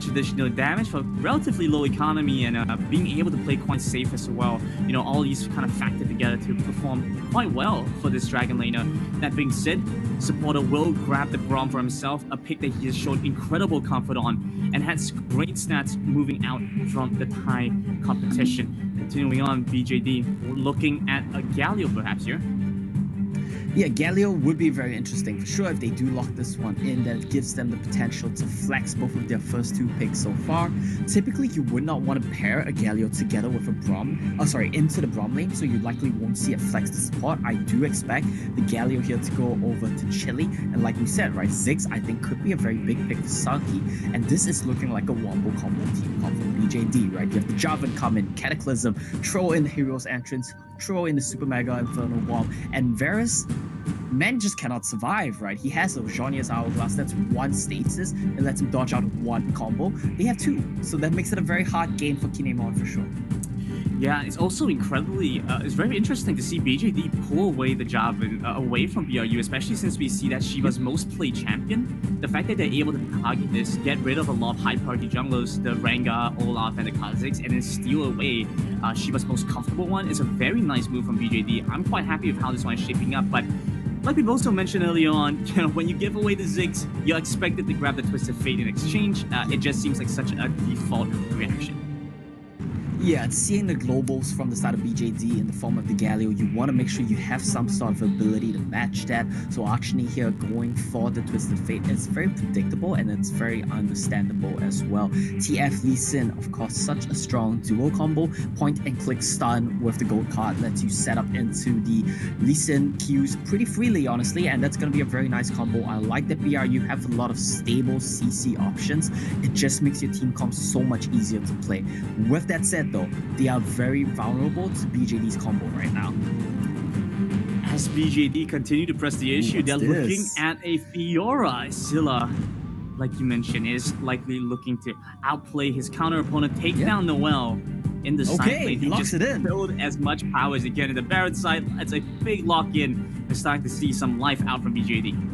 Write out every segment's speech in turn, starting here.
additional damage for relatively low economy and being able to play quite safe as well. You know, all these kind of factored together to perform quite well for this Dragon laner. That being said, supporter will grab the Braum for himself, a pick that he has shown incredible comfort on and has great stats moving out from the Thai competition. Continuing on, BJD, we're looking at a Galio perhaps here. Yeah, Galio would be very interesting for sure if they do lock this one in. That gives them the potential to flex both of their first two picks so far. Typically, you would not want to pair a Galio together with a Braum, into the Braum lane, so you likely won't see it flex the support. I do expect the Galio here to go over to Chile, and like we said, right, Ziggs I think could be a very big pick for Saki, and this is looking like a wombo combo team comp from BJD, right? You have the Jarvan come in, Cataclysm, throw in the Hero's Entrance, throw in the Super Mega Inferno Bomb, and Varus, man just cannot survive, right? He has a Zhonya's Hourglass, that's one stasis, it lets him dodge out of one combo. They have two, so that makes it a very hard game for Kinemon for sure. Yeah, it's also incredibly, it's very interesting to see BJD pull away the Jarvan away from BRU, especially since we see that Shiva's most played champion. The fact that they're able to target this, get rid of a lot of high priority junglers, the Rengar, Olaf, and the Kha'Zix, and then steal away Shiva's most comfortable one is a very nice move from BJD. I'm quite happy with how this one is shaping up, but like we also mentioned earlier on, you know, when you give away the Ziggs, you're expected to grab the Twisted Fate in exchange. It just seems like such a default reaction. Yeah, seeing the globals from the side of BJD in the form of the Galio, you want to make sure you have some sort of ability to match that. So Archony here going for the Twisted Fate is very predictable and it's very understandable as well. TF Lee Sin, of course, such a strong duo combo. Point and click stun with the gold card lets you set up into the Lee Sin Qs pretty freely, honestly, and that's going to be a very nice combo. I like that BRU have a lot of stable CC options. It just makes your team comp so much easier to play. With that said, though, they are very vulnerable to BJD's combo right now. As BJD continue to press the issue, they're looking at a Fiora. Scylla, like you mentioned, is likely looking to outplay his counter opponent, take down Noel in the side lane. He locks it in. Build as much power as he can in the Barret side. It's a big lock-in. We're starting to see some life out from BJD.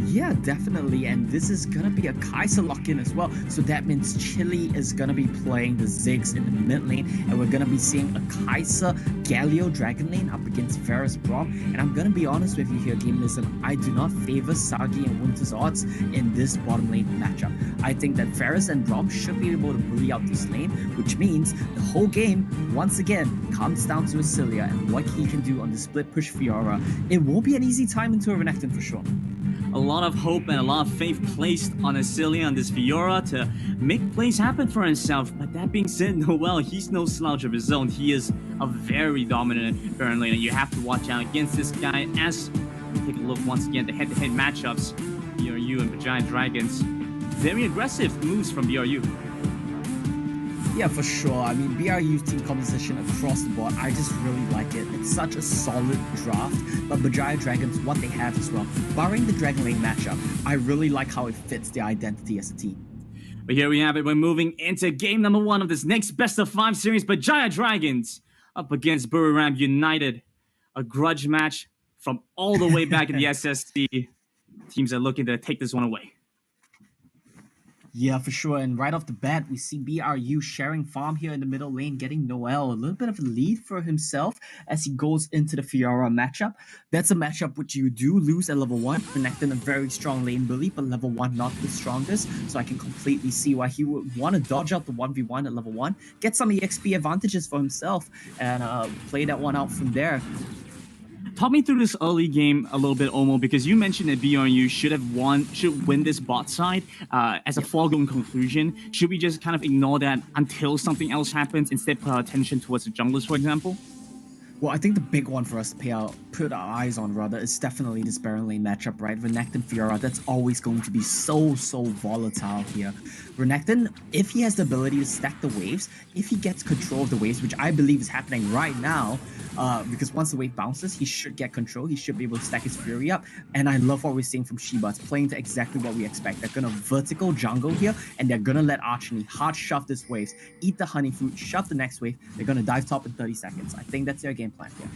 Yeah, definitely, and this is gonna be a Kai'Sa lock-in as well, so that means Chile is gonna be playing the Ziggs in the mid lane, and we're gonna be seeing a Kai'Sa Galio Dragon lane up against Varus Braum, and I'm gonna be honest with you here, GameLism, I do not favor Sagi and Winter's odds in this bottom lane matchup. I think that Varus and Braum should be able to bully out this lane, which means the whole game, once again, comes down to Acilia and what he can do on the split push Fiora. It won't be an easy time into a Renekton for sure. A lot of hope and a lot of faith placed on Acilia and this Fiora to make plays happen for himself. But that being said, Noel, he's no slouch of his own. He is a very dominant Baron laner. You have to watch out against this guy. As we take a look once again, the head-to-head matchups, BRU and BERJAYA Dragons. Very aggressive moves from BRU. Yeah, for sure. I mean, BRU's team composition across the board, I just really like it. It's such a solid draft, but BERJAYA Dragons, what they have as well, barring the Dragon Lane matchup, I really like how it fits their identity as a team. But here we have it. We're moving into game number 1 of this next best of 5 series. BERJAYA Dragons up against BURIRAM United. A grudge match from all the way back in the SSC. Teams are looking to take this one away. Yeah, for sure. And right off the bat, we see BRU sharing farm here in the middle lane, getting Noel a little bit of a lead for himself as he goes into the Fiora matchup. That's a matchup which you do lose at level 1. Renekton a very strong lane bully, but level 1 not the strongest. So I can completely see why he would want to dodge out the 1v1 at level 1, get some EXP advantages for himself, and play that one out from there. Talk me through this early game a little bit, Omo, because you mentioned that BRU should win this bot side as a foregone conclusion. Should we just kind of ignore that until something else happens, instead put our attention towards the junglers, for example? Well, I think the big one for us to put our eyes on, rather, is definitely this Baron lane matchup, right? Renekton Fiora, that's always going to be so volatile here. Renekton, if he has the ability to stack the waves, if he gets control of the waves, which I believe is happening right now, because once the wave bounces, he should get control. He should be able to stack his Fury up. And I love what we're seeing from Shiba. It's playing to exactly what we expect. They're going to vertical jungle here, and they're going to let Archony hard shove this waves, eat the honey fruit, shove the next wave. They're going to dive top in 30 seconds. I think that's their game game plan. Yeah.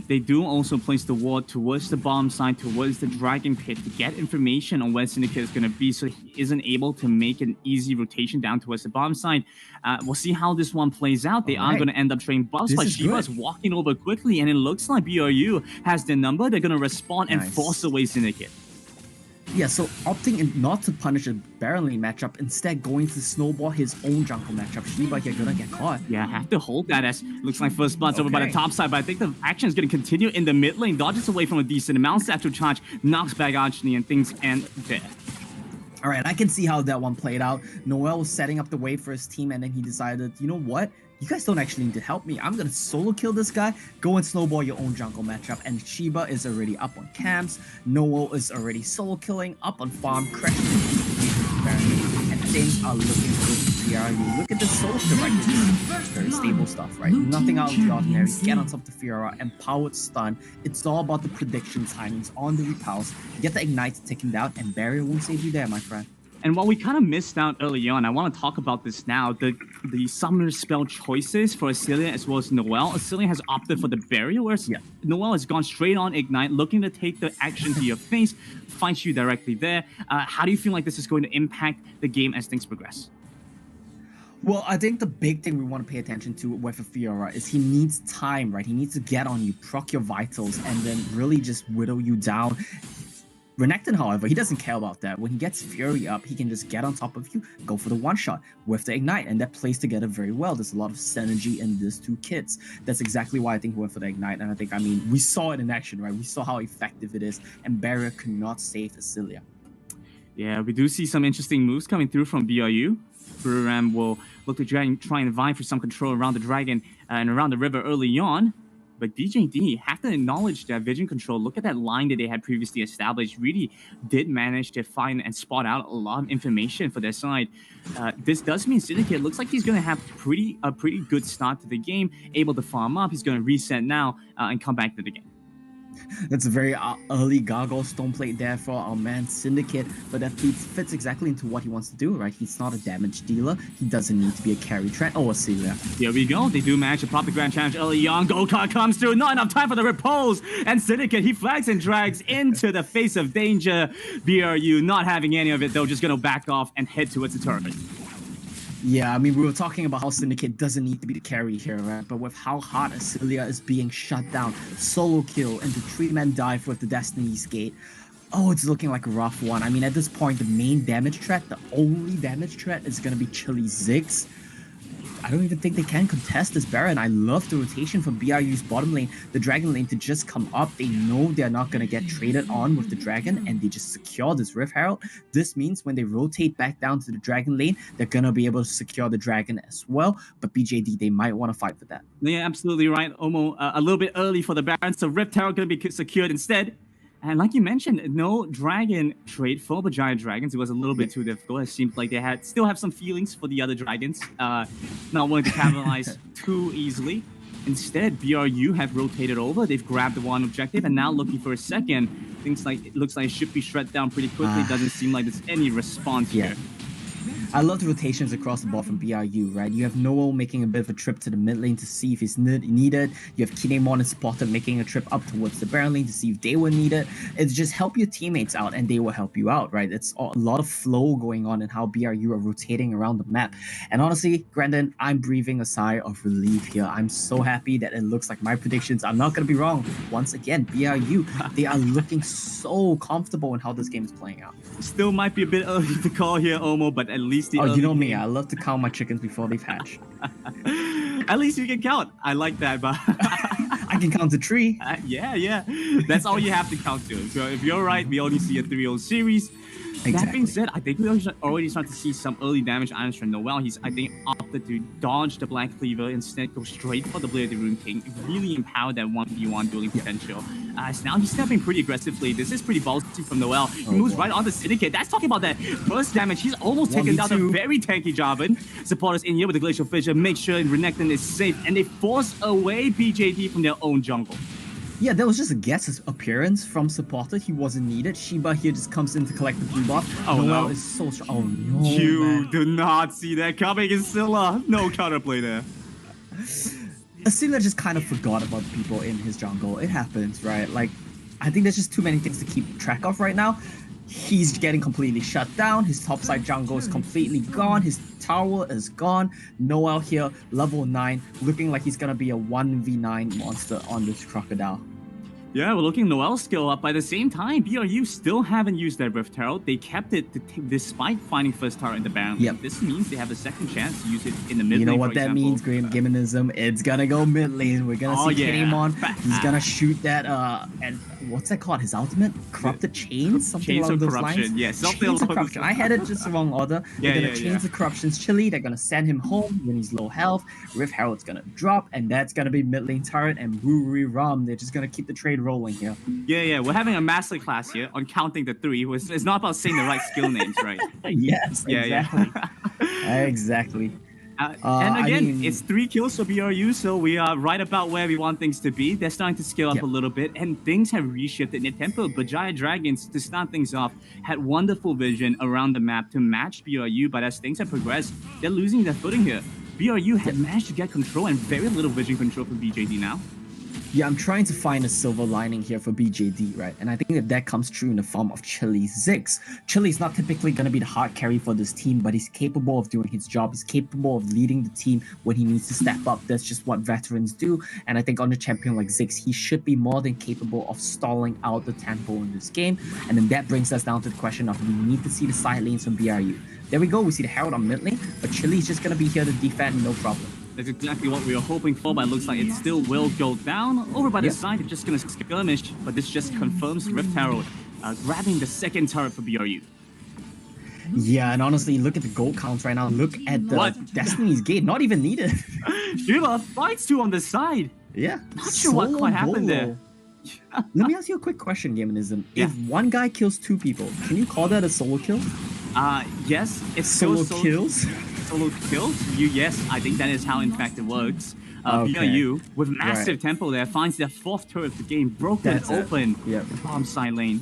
They do also place the ward towards the bottom side, towards the Dragon Pit, to get information on where Syndicate is going to be, so he isn't able to make an easy rotation down towards the bottom side. We'll see how this one plays out. They are going to end up trading buffs, but Shiba's walking over quickly, and it looks like BRU has their number. They're going to respond and force away Syndicate. Yeah, so opting not to punish a Baron lane matchup, instead going to snowball his own jungle matchup. Shiba here gonna get caught. Yeah, have to hold that, as looks like first blood's over by the top side, but I think the action is going to continue in the mid lane. Dodges away from a decent amount, satchel charge, knocks back Archie, and things end there. All right, I can see how that one played out. Noel was setting up the wave for his team, and then he decided, you know what? You guys don't actually need to help me. I'm going to solo kill this guy. Go and snowball your own jungle matchup. And Shiba is already up on camps. Noel is already solo killing, up on farm, crashing. And things are looking good for PRU. Look at the solo kill right here. Very stable stuff, right? Nothing out of the ordinary. Get on top of the Fiora, empowered stun. It's all about the prediction timings on the repulse. Get the ignite taken down, and barrier won't save you there, my friend. And while we kind of missed out early on, I want to talk about this now. The summoner spell choices for Ascilia as well as Noel. Ascilia has opted for the barrier, whereas Noel has gone straight on Ignite, looking to take the action to your face, fight you directly there. How do you feel like this is going to impact the game as things progress? Well, I think the big thing we want to pay attention to with a Fiora is he needs time, right? He needs to get on you, proc your vitals, and then really just whittle you down. Renekton, however, he doesn't care about that. When he gets Fury up, he can just get on top of you, go for the one-shot with the Ignite, and that plays together very well. There's a lot of synergy in these two kits. That's exactly why I think he went for the Ignite, and I mean, we saw it in action, right? We saw how effective it is, and Barrier could not save Ascilia. Yeah, we do see some interesting moves coming through from BRU. BURIRAM will look to try and vie for some control around the dragon and around the river early on. But BJD have to acknowledge that vision control. Look at that line that they had previously established. Really did manage to find and spot out a lot of information for their side. This does mean Syndicate looks like he's going to have a pretty good start to the game. Able to farm up. He's going to reset now and come back to the game. That's a very early Gargoyle Stone Plate there for our man Syndicate, but that fits exactly into what he wants to do, right? He's not a damage dealer. He doesn't need to be a carry threat. Oh, Ascilia. Here we go. They do manage to pop the Grand Challenge early on. Go-Kart comes through. Not enough time for the repulse. And Syndicate, he flags and drags into the face of danger. BRU not having any of it, though, just going to back off and head towards the turret. Yeah, I mean, we were talking about how Syndicate doesn't need to be the carry here, right? But with how hard Ascilia is being shut down, solo kill into 3-man dive with the Destiny's Gate. Oh, it's looking like a rough one. I mean, at this point, the main damage threat, the only damage threat is going to be Chili Ziggs. I don't even think they can contest this Baron. I love the rotation from BRU's bottom lane, the Dragon lane, to just come up. They know they're not going to get traded on with the Dragon, and they just secure this Rift Herald. This means when they rotate back down to the Dragon lane, they're going to be able to secure the Dragon as well. But BJD, they might want to fight for that. Yeah, absolutely right. Omo, a little bit early for the Baron, so Rift Herald going to be secured instead. And like you mentioned, no Dragon trade for BERJAYA Dragons. It was a little bit too difficult. It seemed like they still have some feelings for the other Dragons. Not willing to capitalize too easily. Instead, BRU have rotated over. They've grabbed the one objective and now looking for a second. It looks like it should be shred down pretty quickly. Doesn't seem like there's any response here. I love the rotations across the board from BRU, right? You have Noel making a bit of a trip to the mid lane to see if he's needed. You have Kinemon and Spotter making a trip up towards the Baron lane to see if they were needed. It's just help your teammates out and they will help you out, right? It's a lot of flow going on in how BRU are rotating around the map. And honestly, Grandin, I'm breathing a sigh of relief here. I'm so happy that it looks like my predictions are not going to be wrong. Once again, BRU, they are looking so comfortable in how this game is playing out. Still might be a bit early to call here, Omo, but at least the you know me, I love to count my chickens before they've hatched. At least you can count. I like that, but I can count to 3. Yeah. That's all you have to count to. So if you're right, we only see a 3-0 series. Exactly. That being said, I think we already start to see some early damage items from Noel. He's, I think, opted to dodge the Black Cleaver, instead go straight for the Blade of the Rune King. Really empowered that 1v1 dueling potential. So now he's stepping pretty aggressively. This is pretty ballsy from Noel. He moves right on the Syndicate. That's talking about that first damage. He's almost taken down a very tanky Jarvan. Supporters in here with the Glacial Fissure make sure Renekton is safe, and they force away BJD from their own jungle. Yeah, that was just a guess appearance from Supporter. He wasn't needed. Shiba here just comes in to collect the blue buff. Oh, Noel is so strong. Oh, no, You man. do not see that coming, Scylla. No counterplay there. Asila just kind of forgot about the people in his jungle. It happens, right? Like, I think there's just too many things to keep track of right now. He's getting completely shut down. His topside jungle is completely gone. His tower is gone. Noel here, level 9, looking like he's gonna be a 1v9 monster on this crocodile. Yeah, we're looking Noel's skill up. By the same time, BRU still haven't used their Rift Herald. They kept it despite finding first turret in the Baron. Yep. This means they have a second chance to use it in the mid lane, You know what for that example. means, Gaminism? It's gonna go mid lane. We're gonna see Kinemon. He's gonna shoot that, and what's that called? His ultimate? Corrupted Chains? Something along those lines? Yeah, something Chains of along Corruption. I had it just the wrong order. They're gonna Chains of Corruption's Chili. They're gonna send him home when he's low health. Rift Herald's gonna drop, and that's gonna be mid lane turret and BURIRAM. They're just gonna keep the trade rolling here. Yeah, we're having a master class here on counting the 3. It's not about saying the right skill names, right? Yes, exactly. Exactly. And again, it's 3 kills for BRU, so we are right about where we want things to be. They're starting to scale up a little bit, and things have reshifted in their tempo. BERJAYA Dragons, to start things off, had wonderful vision around the map to match BRU, but as things have progressed, they're losing their footing here. BRU had managed to get control and very little vision control for BJD now. Yeah, I'm trying to find a silver lining here for BJD, right? And I think that comes true in the form of Chili's Ziggs. Chili's not typically going to be the hard carry for this team, but he's capable of doing his job. He's capable of leading the team when he needs to step up. That's just what veterans do. And I think on a champion like Ziggs, he should be more than capable of stalling out the tempo in this game. And then that brings us down to the question of we need to see the side lanes from BRU. There we go. We see the Herald on mid lane, but Chili's just going to be here to defend, no problem. That's exactly what we were hoping for, but it looks like it still will go down. Over by the side, they're just going to skirmish, but this just confirms Rift Herald grabbing the second turret for BRU. Yeah, and honestly, look at the gold counts right now. Look at the Destiny's Gate, not even needed. Shiva fights 2 on the side. Yeah. Not sure what quite happened there. Let me ask you a quick question, Gaminism. If one guy kills 2 people, can you call that a solo kill? Yes. It's solo kills? Solo kills? Yes, I think that is how in fact it works. BRU, with massive tempo there, finds their 4th turret of the game, broken open the bottom side lane.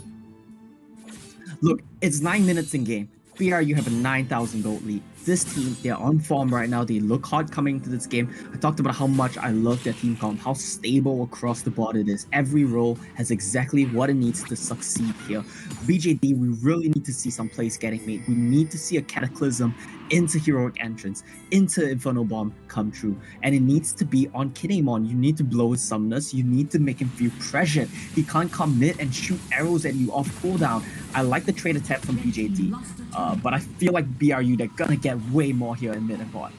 Look, it's 9 minutes in game. BRU have a 9,000 gold lead. This team, they're on form right now. They look hot coming into this game. I talked about how much I love their team comp, how stable across the board it is. Every role has exactly what it needs to succeed here. BJD, we really need to see some plays getting made. We need to see a Cataclysm into Heroic Entrance, into Inferno Bomb come true. And it needs to be on Kinemon. You need to blow his summoners. You need to make him feel pressured. He can't come mid and shoot arrows at you off cooldown. I like the trade attack from BJD, but I feel like BRU, they're gonna get way more here in mid and bot.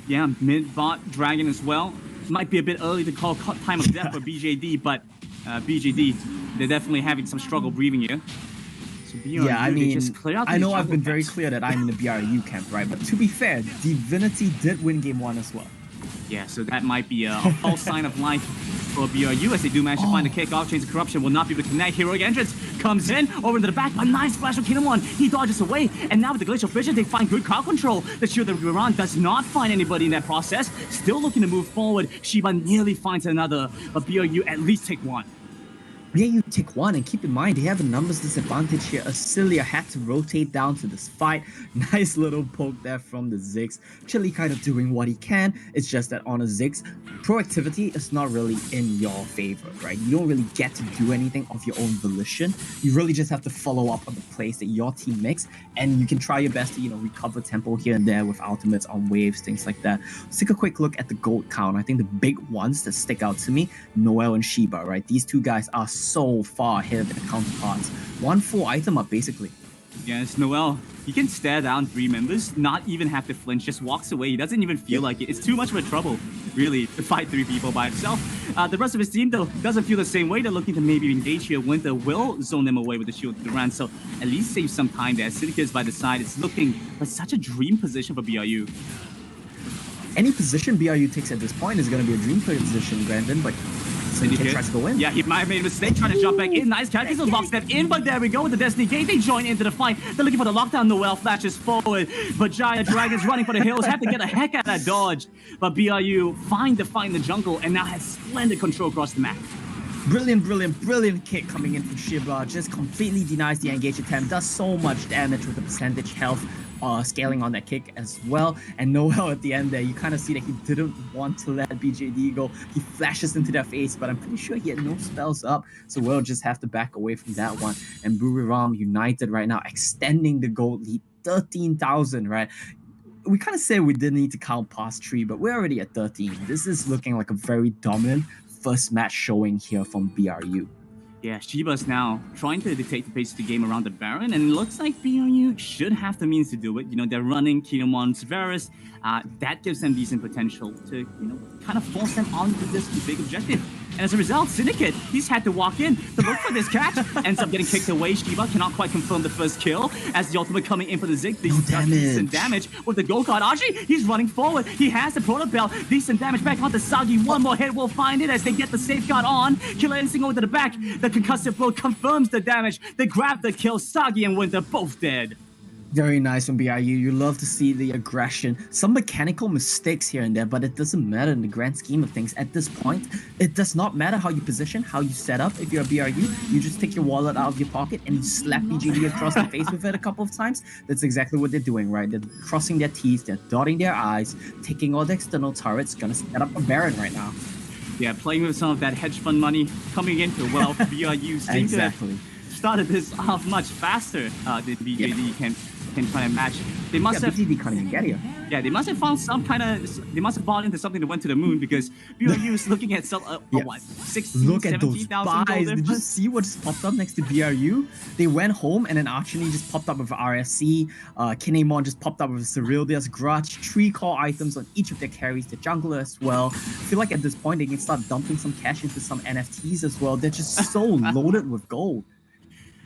Yeah, mid bot Dragon as well. Might be a bit early to call time of death for BJD, but BJD, they're definitely having some struggle breathing here. So BRU, yeah, I mean, just clear out I know I've been very clear that I'm in the BRU camp, right? But to be fair, Divinity did win game 1 as well. Yeah, so that might be a false sign of life for BRU as they do manage to find the kickoff. Chains of Corruption will not be able to connect. Heroic Entrance comes in over into the back. A nice splash from Kinemon. He dodges away. And now with the Glacial Vision, they find good crowd control. The Shield of Buran does not find anybody in that process. Still looking to move forward. Shiba nearly finds another, but BRU at least take 1. Yeah, you take 1, and keep in mind, they have a numbers disadvantage here. Asilia had to rotate down to this fight. Nice little poke there from the Ziggs. Chili kind of doing what he can. It's just that on a Ziggs, proactivity is not really in your favor, right? You don't really get to do anything of your own volition. You really just have to follow up on the plays that your team makes, and you can try your best to, recover tempo here and there with ultimates on waves, things like that. Let's take a quick look at the gold count. I think the big ones that stick out to me, Noel and Shiba, right? These 2 guys are so far ahead of their counterparts. 1 full item up, basically. Yes, Noel. He can stare down 3 members, not even have to flinch, just walks away. He doesn't even feel like it. It's too much of a trouble, really, to fight 3 people by himself. The rest of his team, though, doesn't feel the same way. They're looking to maybe engage here. Winter will zone them away with the Shield of Duran, so at least save some time there. Sinica is by the side. It's looking like such a dream position for BRU. Any position BRU takes at this point is going to be a dream position, Brandon, but Syndicate tries to go in. Yeah, he might have made a mistake trying to jump back in. Nice catch. He's a lockstep in, but there we go with the Destiny Gate. They join into the fight. They're looking for the lockdown. Noel flashes forward, but Giant Dragons running for the hills have to get a heck out of that dodge. But BRU find the fight in the jungle and now has splendid control across the map. Brilliant kick coming in from Shiba. Just completely denies the engage attempt. Does so much damage with the percentage health scaling on that kick as well. And Noel at the end there, you kind of see that he didn't want to let BJD go. He flashes into their face, but I'm pretty sure he had no spells up, so we'll just have to back away from that one. And BURIRAM United right now extending the gold lead, 13,000, right? We kind of said we didn't need to count past 3, but we're already at 13. This is looking like a very dominant first match showing here from BRU. Yeah, Shiba's now trying to dictate the pace of the game around the Baron, and it looks like BRU should have the means to do it. You know, they're running Kinemon Severus. That gives them decent potential to, you know, kind of force them onto this big objective. And as a result, Syndicate, he's had to walk in to look for this catch. Ends up getting kicked away. Shiba cannot quite confirm the first kill as the ultimate coming in for the Zig. Decent damage with the gold card. Ashi, he's running forward. He has the Proto Bell. Decent damage back onto Sagi. One more hit will find it as they get the safeguard on. Killer Instinct over to the back. The concussive blow confirms the damage. They grab the kill. Sagi and Winter both dead. Very nice from BRU. You love to see the aggression. Some mechanical mistakes here and there, but it doesn't matter in the grand scheme of things. At this point, it does not matter how you position, how you set up. If you're a BRU, you just take your wallet out of your pocket and you slap BGD across the face with it a couple of times. That's exactly what they're doing, right? They're crossing their T's, they're dotting their I's, taking all the external turrets, gonna set up a Baron right now. Yeah, playing with some of that hedge fund money coming into wealth. BRU seem to have started this off much faster than BJD can try and match. They must have BJD can't even get here. Yeah, they must have found some kind of. They must have bought into something that went to the moon because BRU is looking at some what 16, look at those 17,000 buys. Did you see what just popped up next to BRU? They went home and then Archony just popped up with RSC. Kinemon just popped up with Cerildia's Grudge. 3 core items on each of their carries. The jungler as well. I feel like at this point they can start dumping some cash into some NFTs as well. They're just so loaded with gold.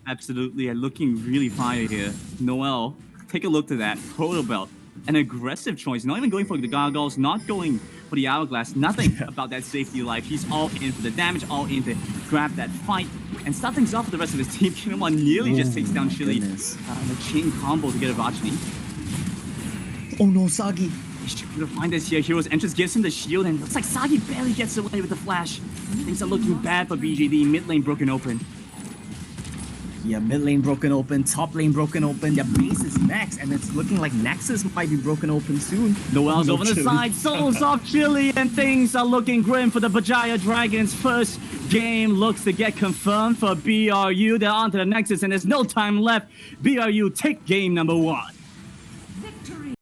Absolutely, and looking really fire here. Noel, take a look to that. Proto Belt, an aggressive choice. Not even going for the gargoyles, not going for the hourglass. Nothing about that safety life. He's all in for the damage, all in to grab that fight and start things off for the rest of his team. Kinemon nearly just takes down Chili. The chain combo to get a Vachni. Oh no, Sagi. He's trying to find this here. Hero's entrance gives him the shield, and looks like Sagi barely gets away with the flash. Things are looking bad for BJD. Mid lane broken open. Yeah, mid lane broken open, top lane broken open, their base is max, and it's looking like Nexus might be broken open soon. Noel's over the side, solos off Chili, and things are looking grim for the BERJAYA Dragons. First game looks to get confirmed for BRU. They're on to the Nexus, and there's no time left. BRU take game number 1.